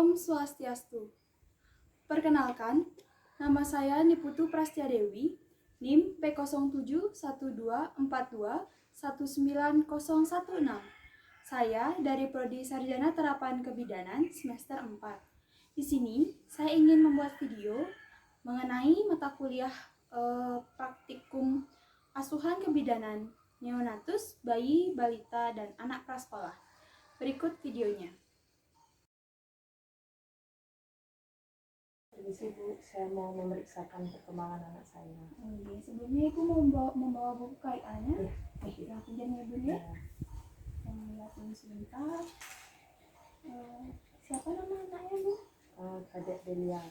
Om Swastiastu. Perkenalkan, nama saya Niputu Prastya Dewi, NIM P071242190016. Saya dari Prodi Sarjana Terapan Kebidanan semester 4. Di sini, saya ingin membuat video mengenai mata kuliah praktikum asuhan kebidanan, neonatus, bayi, balita, dan anak prasekolah. Berikut videonya. Permisi Bu, saya mau memeriksakan perkembangan anak saya. Oke, sebelumnya Ibu membawa buku KIA-nya. Ya, pinjam ya Bun ya. Lihatin sebentar. Siapa nama anaknya Bu? Kadek Delia.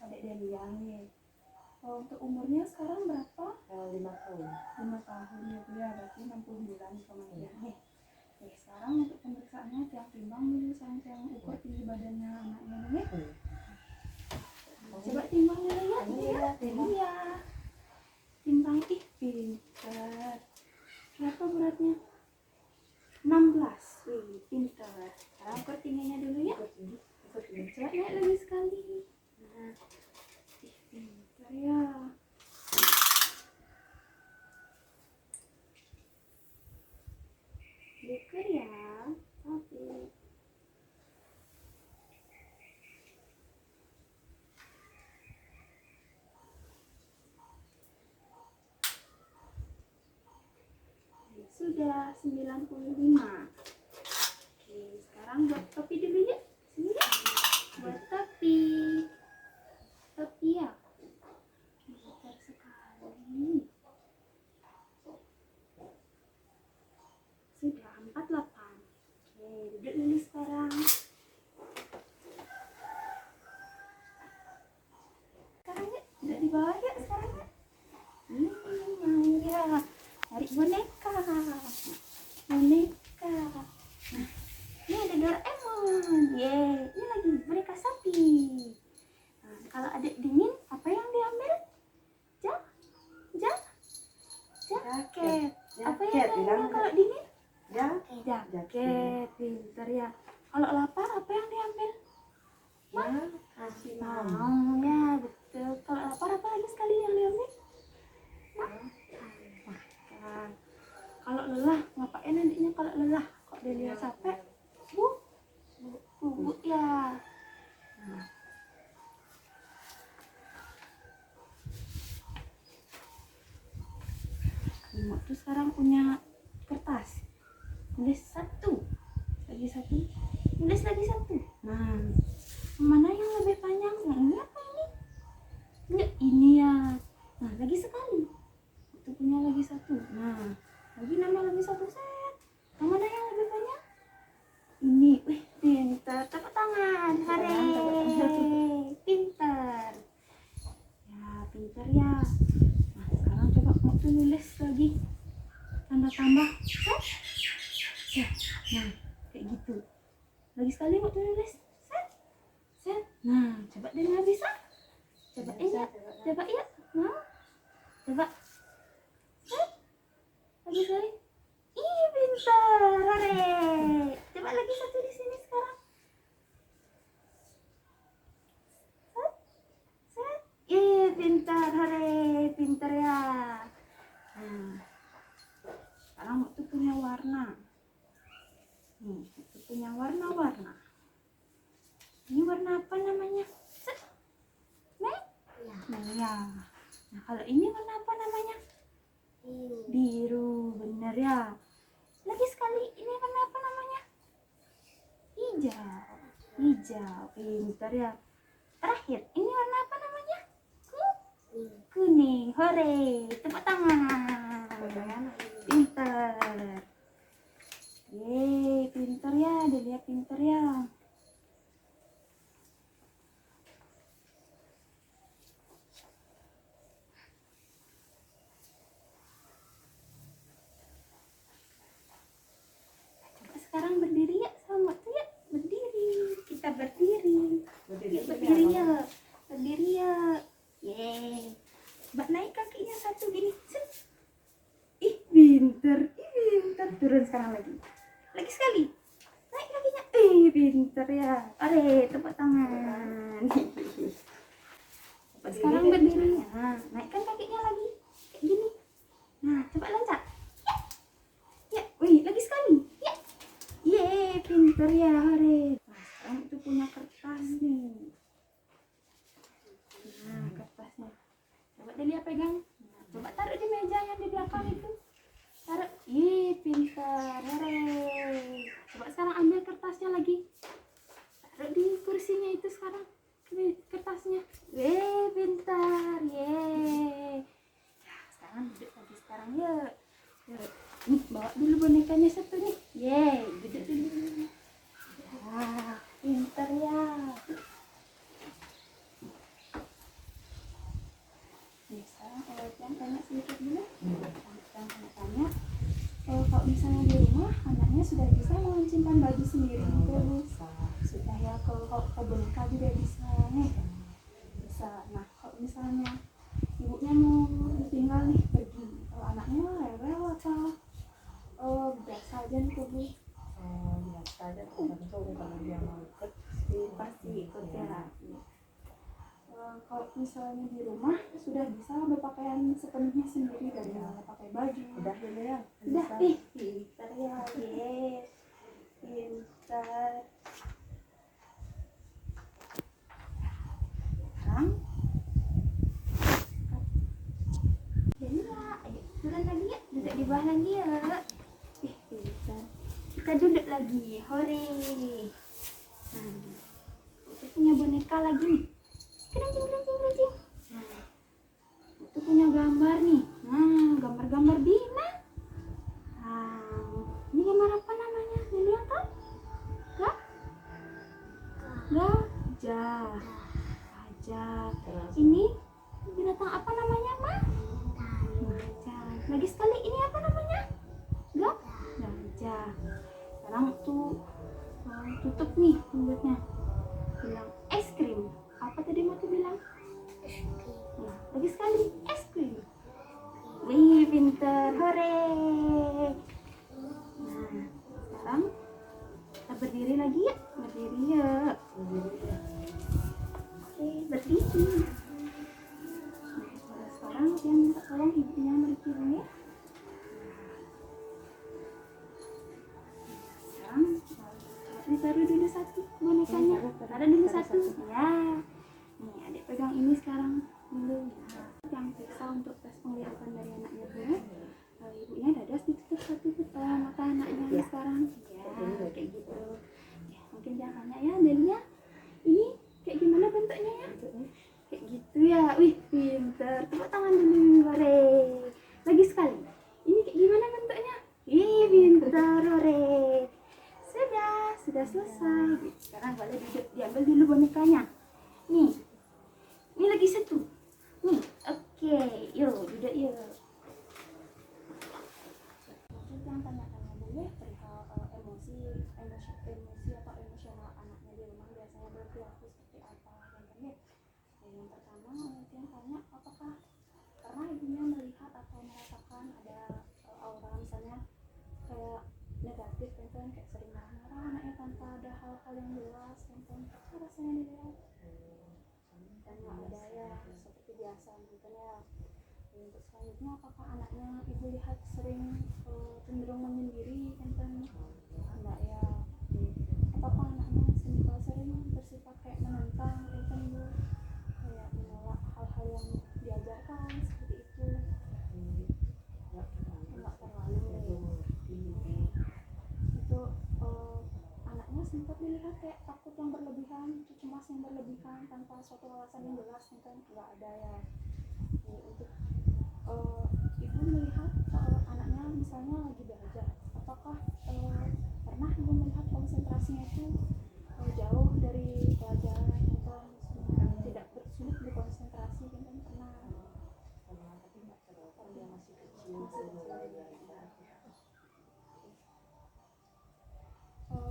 Kadek Delia nih. Untuk umurnya sekarang berapa? 5 tahun. 5 tahun ya Bu ya, berarti 60 bulan kemudian nih. Oke, sekarang untuk pemeriksaannya tiang timbang dulu, sayang ukur tinggi badannya anaknya nih. Coba timbang dulu ya, iya. Timbang, pintar. Berapa beratnya? 16. Wih, pintar. Sekarang ukur tingginya dulu ya. Coba naik lagi sekali. Nah, pintar ya. Beker ya. Oke. Sudah 95. Oke, sekarang buat topi dulu ya. Sini ya. Buat topi. Topi ya. Pintar sekali. Sudah 48. Oke, duduk dulu sekarang. Sekarang ya, duduk di bawah ya sekarang ya. Main ya. Tarik boneka. Boneka. Nah, ini ada Doraemon. Yeay, ini lagi boneka sapi. Nah, kalau adik dingin, apa yang diambil? Jaket. Apa yang diambil kalau dingin? Jaket. Pintar ya. Kalau lapar, apa yang diambil? Kasih Mau ya, betul. Kalau lapar, apa lagi sekali yang diambil? Makan. Kalau lelah, ngapain adiknya kalau lelah? Kok dia capek? Bubuk ya. Nah. Ibu tuh sekarang punya kertas. Tulis satu. Lagi satu. Tulis lagi satu. Nah, mana yang lebih panjang? Nah, ini apa ini? Ini ya. Nah, lagi sekali. Itu punya lagi satu. Nah, lagi nambah lagi satu set. Yang mana yang lebih banyak? Ini. Wih, pintar. Tepuk tangan. Hore. Pintar. Ya, pintar ya. Nah, sekarang coba mau tulis lagi. Tanda tambah. Set. Nah, kayak gitu. Lagi sekali mau tulis. Set. Nah, coba dia nggak bisa. Coba ya. Coba ya. Nah, coba. Lagi sekali. Ih, pintar. Hore. Coba lagi satu di sini sekarang. Set. Ih, pintar. Hore. Pintar ya. Nah, sekarang itu punya warna. Nih, itu punya warna-warna. Ini warna apa namanya? Set. Merah. Nah, kalau ini warna apa namanya? Biru, bener ya. Lagi sekali, ini warna apa namanya? Hijau, pintar ya. Terakhir, ini warna apa namanya? Kuning. Hore, tepuk tangan. Pintar. Yeay, pintar ya, dilihat pintar ya. Sekarang berdiri ya sama waktu ya. Kita berdiri ya. Yeay. Mbak naik kakinya satu gini. Ih, pinter. Turun sekarang lagi sekali. Naik kakinya. Pinter. pinter ya. Are, tepuk tangan. Sekarang berdiri. Nah, naikkan kakinya lagi. Kayak gini. Nah, coba loncat. Ya, wih, lagi sekali. Ya. Yeay, pinter ya, Hore. Nah, sekarang itu punya kertas nih. Nah, kertasnya. Coba Delia pegang. Nah, coba taruh di meja yang di belakang itu. Taruh. Ih, pintar. Hore. Coba sekarang ambil kertasnya lagi. Taruh di kursinya itu sekarang. Kertasnya. Pintar. Yeay. Ya, sekarang duduk lagi sekarang yuk. Yuk. Nih, bawa dulu bonekanya satu nih. Yeay, duduk dulu. Ya, pintar ya. Nih, sekarang jangan tanya sedikit dulu. Jangan tanya. Kalau misalnya di rumah anaknya sudah bisa menguncingkan baju sendiri gitu, Bu. Sudah ya, kalau boneka juga bisa nih. Bisa. Nah, kalau misalnya ibunya mau ditinggal nih pergi, anaknya rewel atau biasa aja nih, Bu? Biasa aja tergantung kalau dia mau ikut sih Pasti ikut ya. Kalau misalnya di rumah sudah bisa berpakaian sepenuhnya sendiri dari mulai pakai baju. udah dulu ya. Udah, pintar ya, yes, pintar. Sekarang, jadi ya, ayo turun lagi ya, duduk di bawah lagi ya. Pintar. Kita duduk lagi, hore. Nah, kita punya boneka lagi nih. Kencing. Nah, itu punya gambar nih. Nah, gambar-gambar Dina. Ini gambar apa namanya? Ini apa? Gajah. Ini binatang apa namanya, Ma? Macan. Lagi sekali, ini apa namanya? Gajah. Sekarang tuh tutup nih mulutnya. Bilang es krim. Apa tadi mau tuh bilang? Nah, lagi sekali, es krim. Wih, pinter, hore. Nah, sekarang kita berdiri lagi ya. Berdiri ya. Oke, berdiri. Nah, sekarang dia minta tolong ibunya berdiri ya. Sekarang ditaruh dulu satu bonekanya. Ada dulu satu. Ya. Nih, adik pegang ini sekarang dulu. Yang periksa untuk tes penglihatan dari anaknya dulu. Ibunya dadas ditutup satu mata anaknya sekarang. Ya, kayak gitu. Ya, mungkin dia tanya ya, Delia, ini kayak gimana bentuknya ya? Kayak gitu ya. Wih, pinter. Tepuk tangan dulu, hore. Lagi sekali. Ini kayak gimana bentuknya? Ih, pinter, hore. Sudah selesai. Sekarang boleh duduk, diambil dulu bonekanya. Nih, ini lagi satu. Nih, oke, yuk duduk yuk. Mungkin jangan tanya-tanya dulu perihal emosi atau emosional anaknya di rumah biasanya berperilaku seperti apa. Yang pertama, mungkin tanya apakah pernah ibunya melihat atau merasakan ada aura misalnya kayak negatif, kan kayak sering marah-marah anaknya tanpa ada hal-hal yang jelas, kan apa rasanya dilihat? Dan nggak ada ya seperti biasa mungkin ya. Untuk selanjutnya, apakah anaknya ibu lihat sering cenderung menyendiri, kan enggak ya. Apakah anaknya sering bersifat kayak menentang, kan Bu, kayak menolak hal-hal yang diajarkan seperti itu? Enggak terlalu. Itu anaknya sempat dilihat kayak takut yang berlebihan, cemas yang berlebihan tanpa suatu alasan yang jelas, kan enggak ada ya. Untuk ibu melihat anaknya misalnya lagi belajar, apakah pernah ibu melihat konsentrasinya itu jauh dari pelajaran, kan tidak bersulit berkonsentrasi, kan pernah? Tapi nggak terlalu kan dia masih kecil.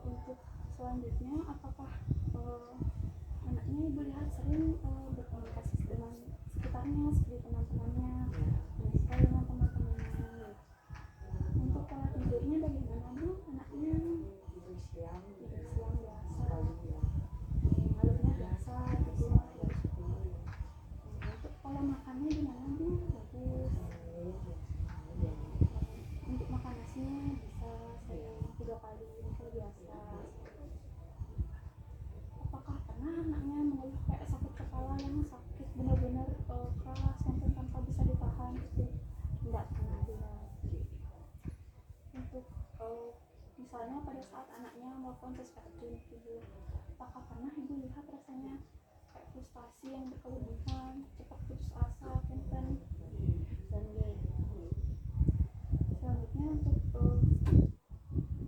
Untuk selanjutnya, apakah anaknya ibu lihat sering berkomunikasi dengan sekitarnya seperti teman-temannya, menyukai dengan teman-temannya? Untuk pola tidurnya bagaimana Bu anaknya? Tidur siang Tidur siang ya. melakukan sesuatu ibu. Apakah pernah ibu lihat rasanya kayak frustasi yang berkelebihan, cepat putus asa, kan? Dan selanjutnya untuk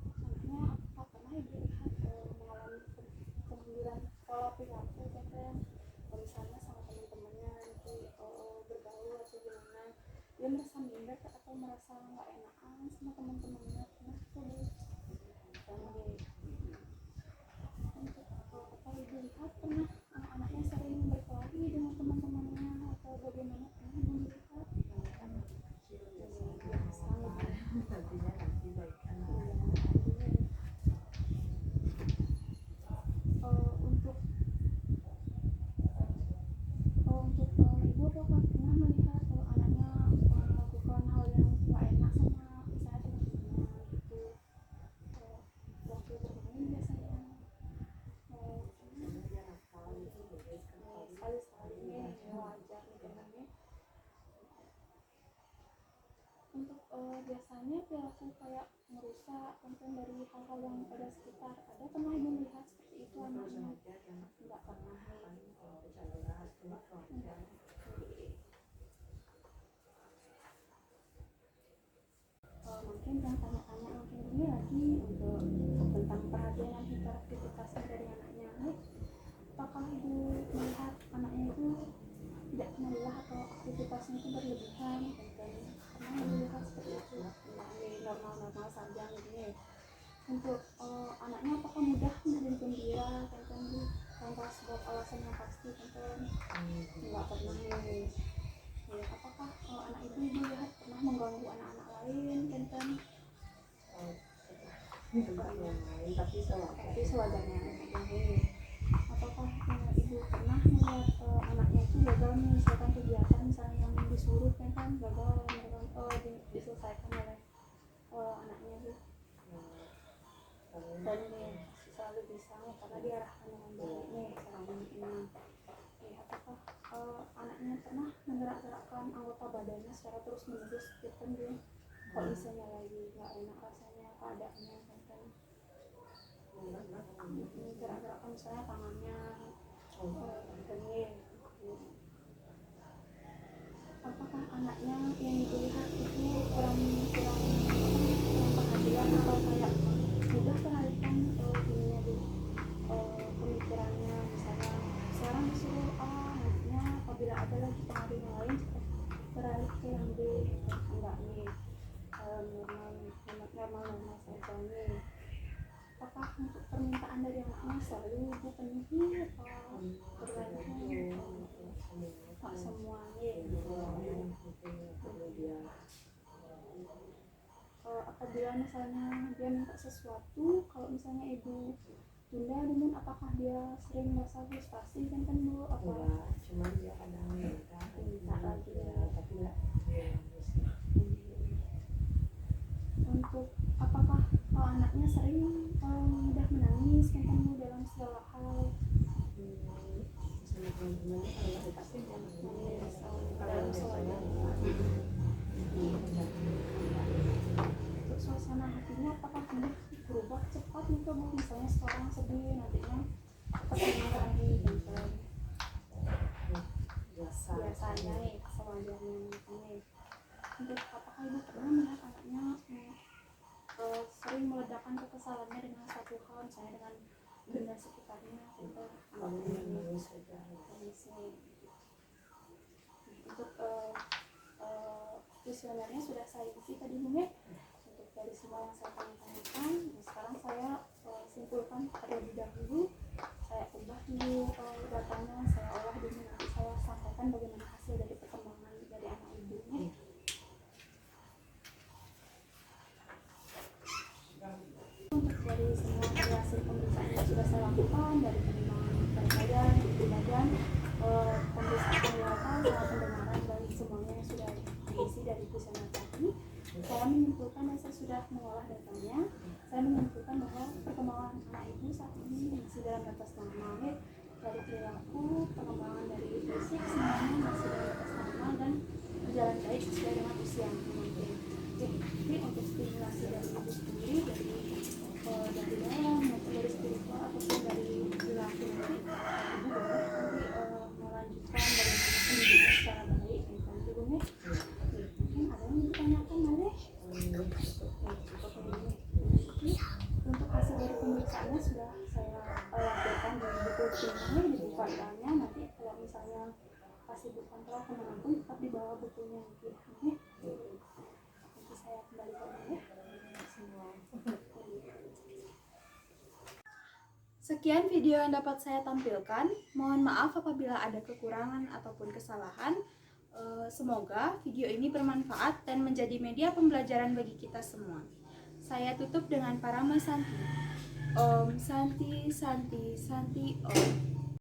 selanjutnya apakah pernah ibu lihat mengalami kemunduran pola perilaku kan? Misalnya sama teman-temannya nanti bergaul atau gimana, dia merasa minder atau merasa nggak enakan sama teman-temannya, pernah tuh bu. Dan untuk apa ibu lihat pernah anaknya sering berkelahi dengan teman-temannya atau bagaimana, pernah ibu lihat? Untuk ibu apakah pernah melihat anaknya melakukan hal yang nggak enak sama misalnya teman-temannya gitu, waktu bermain biasanya sekali-sekali wajar gitu kan ya. Untuk biasanya perilaku kayak merusak konten dari hal-hal yang ada sekitar, ada pernah ibu melihat seperti itu anaknya? Nggak pernah. Mungkin yang tanya-tanya mungkin ini lagi untuk tentang perhatian dan hiperaktivitasnya dari anaknya. Apakah ibu melihat anaknya itu tidak pernah lelah atau aktivitasnya itu berlebihan? Pernah ibu lihat seperti itu? Normal-normal saja gitu. Untuk anaknya apakah mudah menjadi gembira tanpa sebab alasan yang pasti? Nggak pernah nih. Apakah anak ibu lihat pernah mengganggu anak-anak lain tapi sewajarnya apakah ibu pernah melihat anaknya itu gagal menyelesaikan kegiatan misalnya yang disuruh gagal diselesaikan oleh anaknya itu, dan selalu bisa karena diarahkan dengan baik nih selama ini. Apakah anaknya pernah menggerak-gerakkan anggota badannya secara terus menerus dia kok misalnya lagi nggak enak rasanya keadaannya gerak-gerakkan misalnya tangannya apakah anaknya yang dilihat itu kurang perhatian atau kayak mudah teralihkan ininya pemikirannya, misalnya sekarang disuruh A, nantinya apabila ada lagi pengaruh yang lain beralih ke yang B, enggak nih normal saja nih. Apakah untuk permintaan dari anaknya selalu ibu penuhi atau bergantung? Tak semuanya. Apabila misalnya dia minta sesuatu, kalau misalnya ibu tunda dulu, apakah dia sering merasa frustasi kan bu? Apa? Enggak, cuma dia kadang minta lagi ya, tapi enggak. Untuk apakah anaknya sering mudah menangis kan bu dalam segala hal? Sama teman-temannya kalau pasti dia nangis. Dalam semuanya. Untuk suasana hatinya apakah mudah berubah cepat nih bu? Misalnya sekarang sedih, nantinya senang lagi gitu. Biasanya nih sewajarnya nih. Untuk apakah ibu pernah melihat anaknya sering meledakkan kekesalannya dengan satu hal, misalnya dengan benda sekitarnya gitu? Untuk kuesionernya sudah saya isi tadi bu ya. Untuk dari semua yang saya tanyakan, sekarang saya simpulkan terlebih dahulu. Saya ubah dulu datanya, saya olah dulu, nanti saya sampaikan bagaimana hasil dari perkembangan dari anak ibunya. Untuk dari semua hasil pemeriksaan yang sudah saya lakukan, dari perkembangan badan, pemeriksaan penglihatan, sama pendengaran, dari semuanya yang sudah diisi dari kuesioner tadi, saya menyimpulkan dan saya sudah mengolah datanya. Saya menyimpulkan bahwa perkembangan anak ibu saat ini masih dalam batas normal, dari perilaku, pengembangan dari fisik, semuanya masih dalam batas normal dan berjalan baik sesuai dengan usia yang mungkin. Jadi untuk stimulasi dari ibu sendiri dari dalam maupun bukunya, dibuka filenya, nanti kalau misalnya kasih buku kontrol kemanapun tetap dibawa bukunya gitu. Oke. Nanti saya kembalikan ya. Sekian video yang dapat saya tampilkan. Mohon maaf apabila ada kekurangan ataupun kesalahan. Semoga video ini bermanfaat dan menjadi media pembelajaran bagi kita semua. Saya tutup dengan Parama Santi. Om Santi Santi Santi Om.